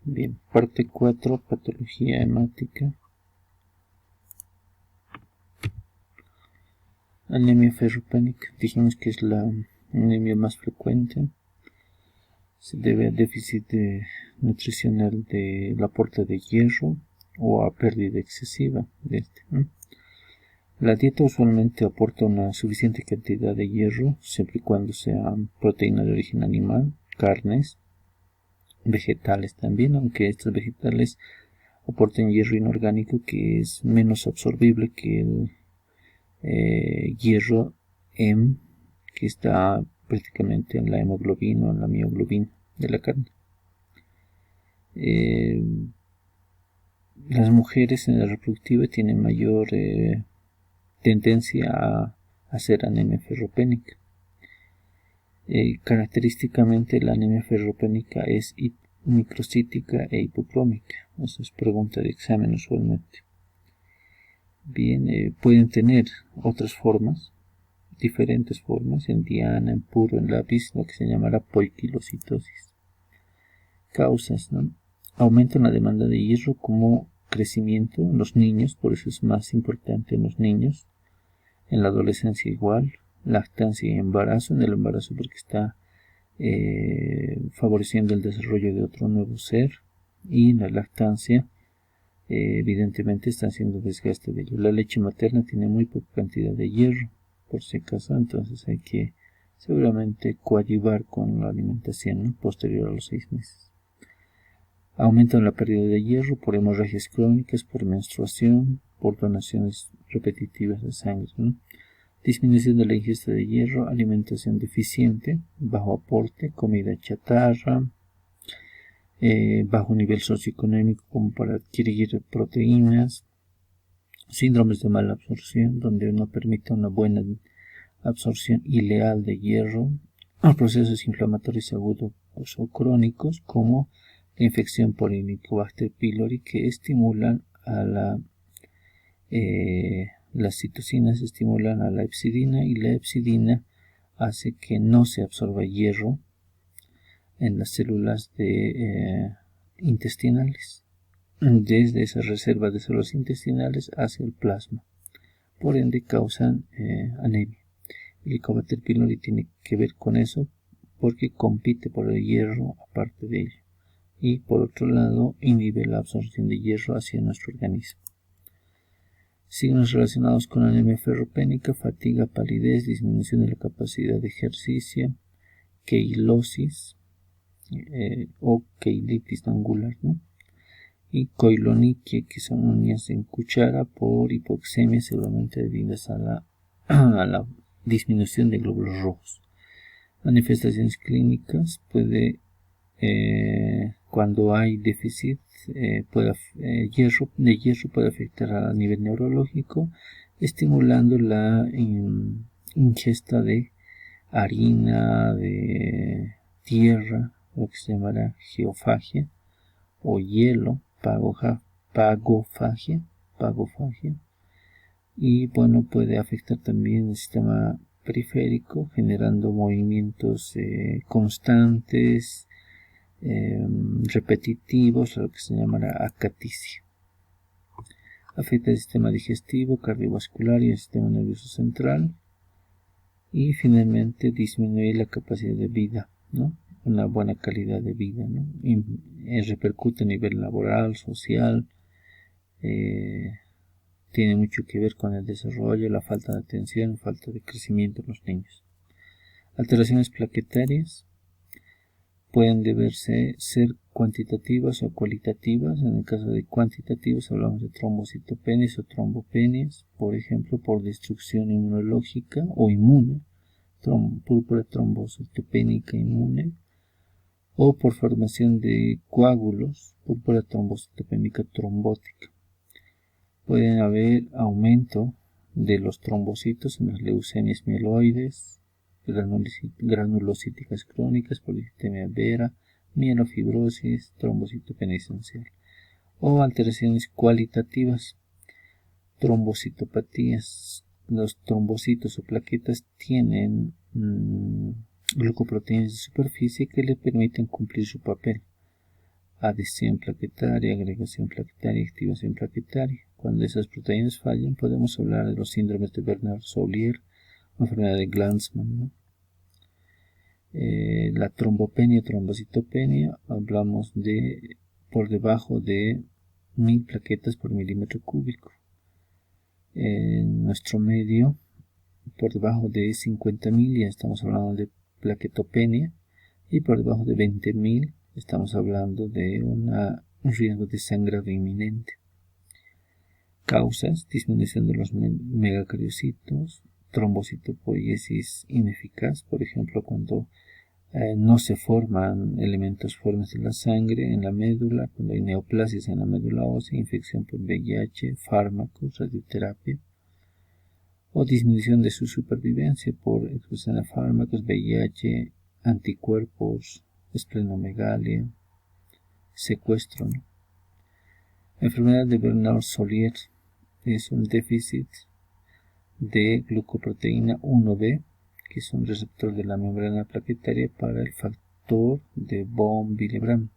Bien, parte 4, patología hemática. Anemia ferropénica. Dijimos que es la anemia más frecuente. Se debe a déficit nutricional del aporte de hierro o a pérdida excesiva de este, ¿no? La dieta usualmente aporta una suficiente cantidad de hierro, siempre y cuando sea proteína de origen animal, carnes, vegetales también, aunque estos vegetales aporten hierro inorgánico que es menos absorbible que el hierro M, que está prácticamente en la hemoglobina o en la mioglobina de la carne. Las mujeres en edad reproductiva tienen mayor tendencia a hacer anemia ferropénica. Característicamente la anemia ferropénica es microcítica e hipocrómica. Eso es pregunta de examen usualmente. Bien, pueden tener otras formas, diferentes formas, en diana, en puro, en lápiz, lo que se llamará poiquilocitosis. Causas, ¿no? Aumentan la demanda de hierro como crecimiento en los niños, por eso es más importante en los niños. En la adolescencia igual, lactancia y embarazo, en el embarazo porque está favoreciendo el desarrollo de otro nuevo ser, y en la lactancia evidentemente está haciendo desgaste de ello. La leche materna tiene muy poca cantidad de hierro, por si acaso, entonces hay que seguramente coadyuvar con la alimentación, ¿no?, posterior a los 6 meses. Aumentan la pérdida de hierro por hemorragias crónicas, por menstruación, por donaciones repetitivas de sangre, ¿no? Disminución de la ingesta de hierro, alimentación deficiente, bajo aporte, comida chatarra, bajo nivel socioeconómico como para adquirir proteínas, síndromes de mala absorción, donde no permite una buena absorción ileal de hierro, procesos inflamatorios agudos o crónicos como la infección por Helicobacter pylori, que estimulan a las citocinas estimulan a la hepcidina, y la hepcidina hace que no se absorba hierro en las células intestinales, desde esa reserva de células intestinales hacia el plasma. Por ende causan anemia. El Helicobacter pylori tiene que ver con eso porque compite por el hierro aparte de ello, y por otro lado inhibe la absorción de hierro hacia nuestro organismo. Signos relacionados con anemia ferropénica: fatiga, palidez, disminución de la capacidad de ejercicio, queilosis o queilitis angular, ¿no?, y coiloniquia, que son uñas en cuchara, por hipoxemia, seguramente debidas a la disminución de glóbulos rojos. Manifestaciones clínicas: puede cuando hay déficit de hierro puede afectar a nivel neurológico, estimulando la ingesta de harina, de tierra, lo que se llamará geofagia, o hielo, pagofagia, y bueno, puede afectar también el sistema periférico, generando movimientos constantes, repetitivos, lo que se llamará acaticia. Afecta el sistema digestivo, cardiovascular y el sistema nervioso central, y finalmente disminuye la capacidad de vida, ¿no?, una buena calidad de vida, ¿no?, y repercute a nivel laboral, social, tiene mucho que ver con el desarrollo, la falta de atención, falta de crecimiento en los niños. Alteraciones plaquetarias pueden deberse ser cuantitativas o cualitativas. En el caso de cuantitativas hablamos de trombocitopenias o trombopenias, por ejemplo, por destrucción inmunológica o inmune, púrpura trombocitopénica inmune, o por formación de coágulos, púrpura trombocitopénica trombótica. Pueden haber aumento de los trombocitos en las leucemias mieloides, granulocíticas crónicas, policitemia vera, mielofibrosis, trombocitopenia esencial, o alteraciones cualitativas, trombocitopatías. Los trombocitos o plaquetas tienen glucoproteínas de superficie que le permiten cumplir su papel. adhesión plaquetaria, agregación plaquetaria, activación plaquetaria. Cuando esas proteínas fallan, podemos hablar de los síndromes de Bernard-Soulier o enfermedad de Glanzmann, ¿no? La trombopenia, trombocitopenia, hablamos de por debajo de 1000 plaquetas por milímetro cúbico. En nuestro medio, por debajo de 50.000 ya estamos hablando de plaquetopenia, y por debajo de 20.000 estamos hablando de un riesgo de sangrado inminente. Causas: disminución de los megacariocitos, trombocitopoiesis ineficaz, por ejemplo cuando no se forman elementos formes de la sangre en la médula, cuando hay neoplasias en la médula ósea, infección por VIH, fármacos, radioterapia, o disminución de su supervivencia por exposición a fármacos, VIH, anticuerpos, esplenomegalia, secuestro, ¿no? Enfermedad de Bernard-Soulier es un déficit de glucoproteína 1b, que es un receptor de la membrana plaquetaria para el factor de von Willebrand.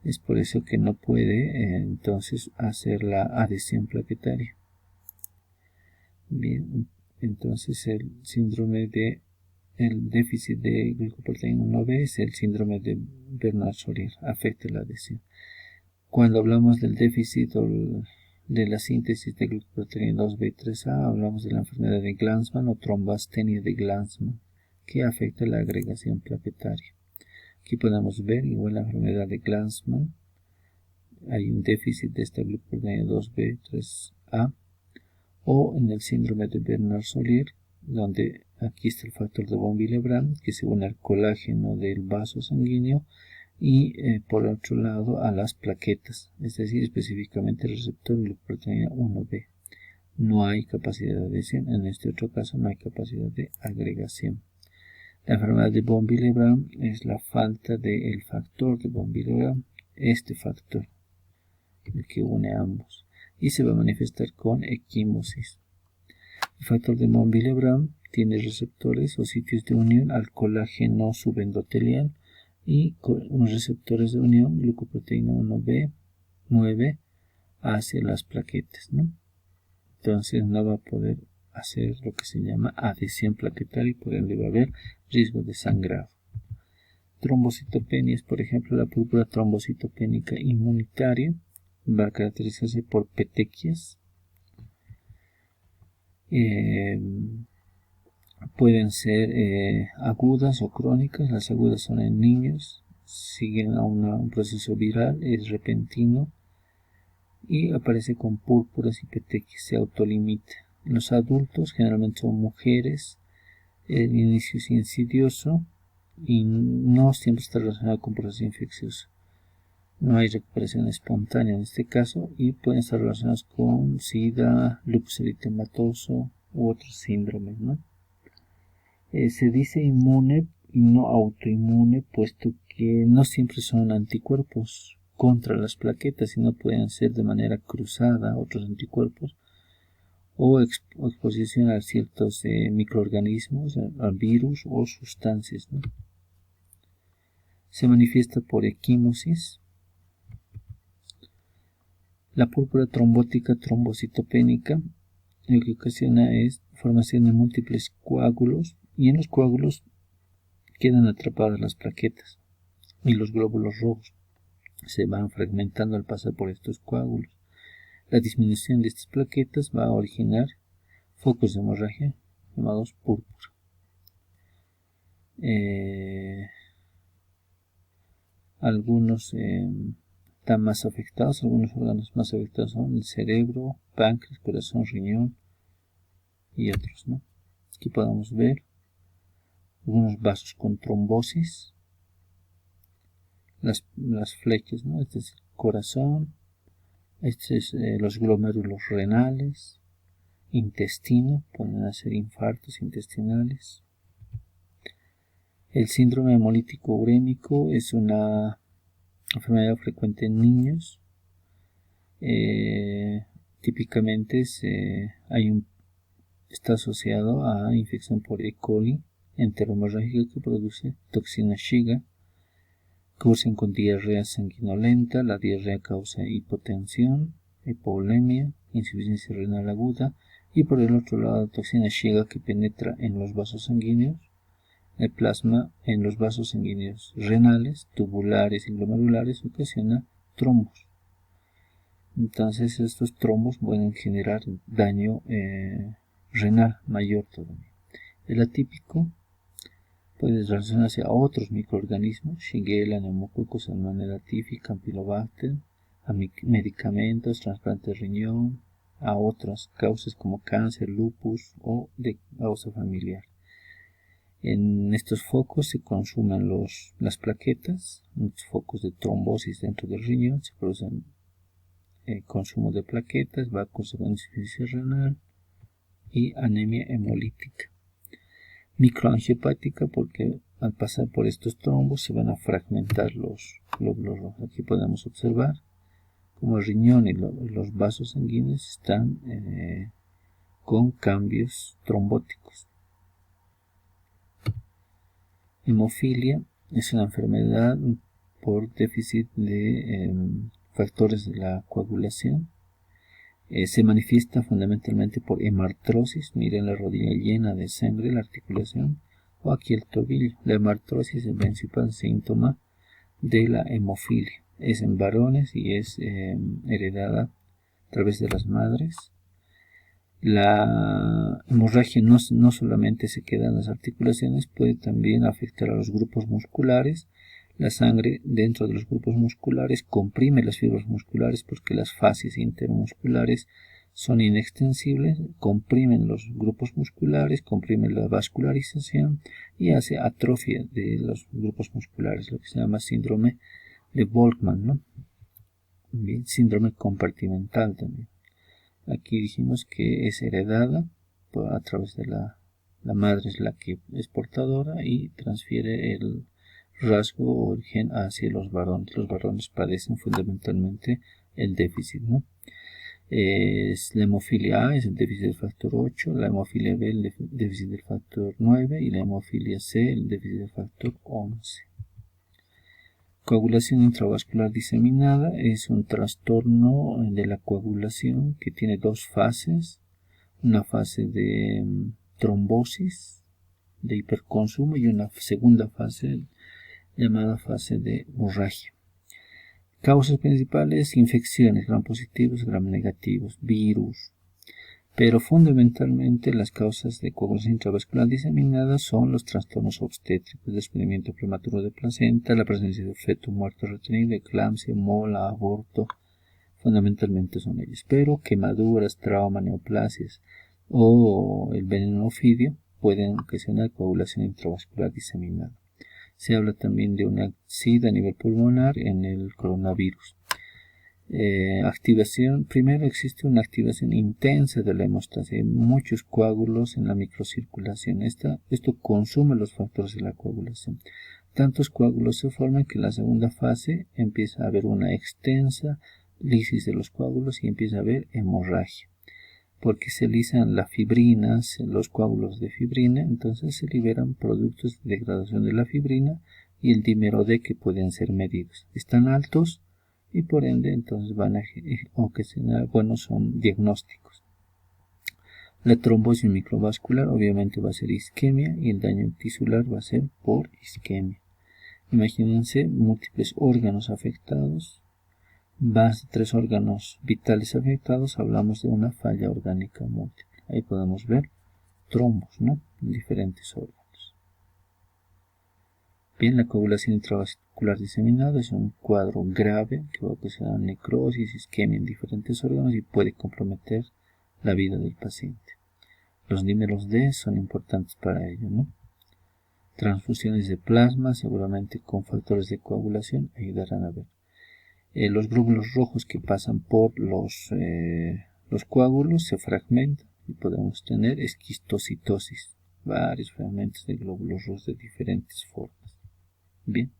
Es por eso que no puede entonces hacer la adhesión plaquetaria. Bien, entonces el déficit de glucoproteína 1b es el síndrome de Bernard-Soulier, afecta la adhesión. Cuando hablamos del déficit de la síntesis de glucoproteína 2b3a, hablamos de la enfermedad de Glanzmann o trombastenia de Glanzmann, que afecta la agregación plaquetaria. Aquí podemos ver, igual la enfermedad de Glanzmann, hay un déficit de esta glucoproteína 2b3a, o en el síndrome de Bernard-Soulier, donde aquí está el factor de von Willebrand, que se une al colágeno del vaso sanguíneo, y por otro lado a las plaquetas, es decir, específicamente el receptor de glucoproteína 1b. No hay capacidad de adhesión, en este otro caso no hay capacidad de agregación. La enfermedad de von Willebrand es la falta del factor de von Willebrand, este factor, el que une a ambos, y se va a manifestar con equimosis. El factor de von Willebrand tiene receptores o sitios de unión al colágeno subendotelial y con unos receptores de unión glucoproteína 1b 9 hacia las plaquetas, ¿no? Entonces no va a poder hacer lo que se llama adhesión plaquetaria y por ende va a haber riesgo de sangrado. Trombocitopenias, por ejemplo, la púrpura trombocitopénica inmunitaria va a caracterizarse por petequias. Pueden ser agudas o crónicas. Las agudas son en niños, siguen a un proceso viral, es repentino y aparece con púrpuras y petequias, se autolimita. Los adultos generalmente son mujeres, el inicio es insidioso y no siempre está relacionado con proceso infeccioso. No hay recuperación espontánea en este caso y pueden estar relacionados con SIDA, lupus eritematoso u otros síndromes, ¿no? Se dice inmune y no autoinmune, puesto que no siempre son anticuerpos contra las plaquetas, sino pueden ser de manera cruzada otros anticuerpos o exposición a ciertos microorganismos, a virus o sustancias, ¿no? Se manifiesta por equimosis. La púrpura trombótica trombocitopénica lo que ocasiona es formación de múltiples coágulos y en los coágulos quedan atrapadas las plaquetas y los glóbulos rojos se van fragmentando al pasar por estos coágulos. La disminución de estas plaquetas va a originar focos de hemorragia llamados púrpura. Algunos están más afectados, algunos órganos más afectados son el cerebro, páncreas, corazón, riñón y otros, ¿no? Aquí podemos ver algunos vasos con trombosis, las flechas, ¿no? Este es el corazón, este es los glomérulos renales, intestino, pueden hacer infartos intestinales. El síndrome hemolítico urémico es una enfermedad frecuente en niños. Típicamente está asociado a infección por E. coli enterohemorrágica que produce toxina Shiga. cursan con diarrea sanguinolenta. La diarrea causa hipotensión, hipovolemia, insuficiencia renal aguda, y por el otro lado la toxina Shiga que penetra en los vasos sanguíneos, el plasma en los vasos sanguíneos renales, tubulares y glomerulares, ocasiona trombos. Entonces estos trombos pueden generar daño renal mayor todavía. El atípico puede relacionarse a otros microorganismos, Shigella, Pneumococcus, Salmonella typhi, Campylobacter, a medicamentos, trasplante de riñón, a otras causas como cáncer, lupus o de causa familiar. En estos focos se consumen las plaquetas, los focos de trombosis dentro del riñón, se producen consumo de plaquetas, va a consecuencia de insuficiencia renal y anemia hemolítica. Microangiopática porque al pasar por estos trombos se van a fragmentar los glóbulos rojos. Aquí podemos observar como el riñón y los vasos sanguíneos están con cambios trombóticos. Hemofilia es una enfermedad por déficit de factores de la coagulación. Se manifiesta fundamentalmente por hemartrosis. Miren la rodilla llena de sangre, la articulación, o aquí el tobillo. La hemartrosis es el principal síntoma de la hemofilia. Es en varones y es heredada a través de las madres. La hemorragia no solamente se queda en las articulaciones, puede también afectar a los grupos musculares. La sangre dentro de los grupos musculares comprime las fibras musculares porque las fascias intermusculares son inextensibles, comprimen los grupos musculares, comprimen la vascularización y hace atrofia de los grupos musculares, lo que se llama síndrome de Volkmann, ¿no? Bien, síndrome compartimental también. Aquí dijimos que es heredada a través de la madre, es la que es portadora y transfiere el rasgo o el gen hacia los varones. Los varones padecen fundamentalmente el déficit, ¿no? La hemofilia A es el déficit del factor 8, la hemofilia B el déficit del factor 9 y la hemofilia C el déficit del factor 11. Coagulación intravascular diseminada es un trastorno de la coagulación que tiene dos fases, una fase de trombosis, de hiperconsumo, y una segunda fase llamada fase de hemorragia. Causas principales: infecciones, gram positivos, gram negativos, virus. Pero fundamentalmente las causas de coagulación intravascular diseminada son los trastornos obstétricos, desprendimiento prematuro de placenta, la presencia de feto muerto retenido, eclampsia, mola, aborto, fundamentalmente son ellos. Pero quemaduras, trauma, neoplasias o el veneno ofidio pueden ocasionar coagulación intravascular diseminada. Se habla también de una SIDA a nivel pulmonar en el coronavirus. Activación. Primero existe una activación intensa de la hemostasia. Hay muchos coágulos en la microcirculación. Esto consume los factores de la coagulación. Tantos coágulos se forman que en la segunda fase empieza a haber una extensa lisis de los coágulos y empieza a haber hemorragia. Porque se lisan las fibrinas, los coágulos de fibrina, entonces se liberan productos de degradación de la fibrina y el dímero D que pueden ser medidos. Están altos y por ende entonces van a ocasionar, son diagnósticos. La trombosis microvascular obviamente va a ser isquemia y el daño tisular va a ser por isquemia. Imagínense múltiples órganos afectados, más de 3 órganos vitales afectados, hablamos de una falla orgánica múltiple. Ahí podemos ver trombos, ¿no?, en diferentes órganos. Bien, la coagulación intravascular diseminada es un cuadro grave que va a ocasionar necrosis, isquemia en diferentes órganos y puede comprometer la vida del paciente. Los dímeros D son importantes para ello, ¿no? Transfusiones de plasma, seguramente con factores de coagulación, ayudarán a ver. Los glóbulos rojos que pasan por los coágulos se fragmentan y podemos tener esquistocitosis, varios fragmentos de glóbulos rojos de diferentes formas. Bien,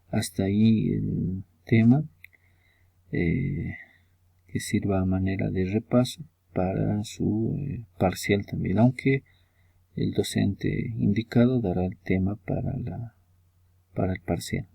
hasta ahí el tema que sirva a manera de repaso para su parcial también, aunque el docente indicado dará el tema para el parcial.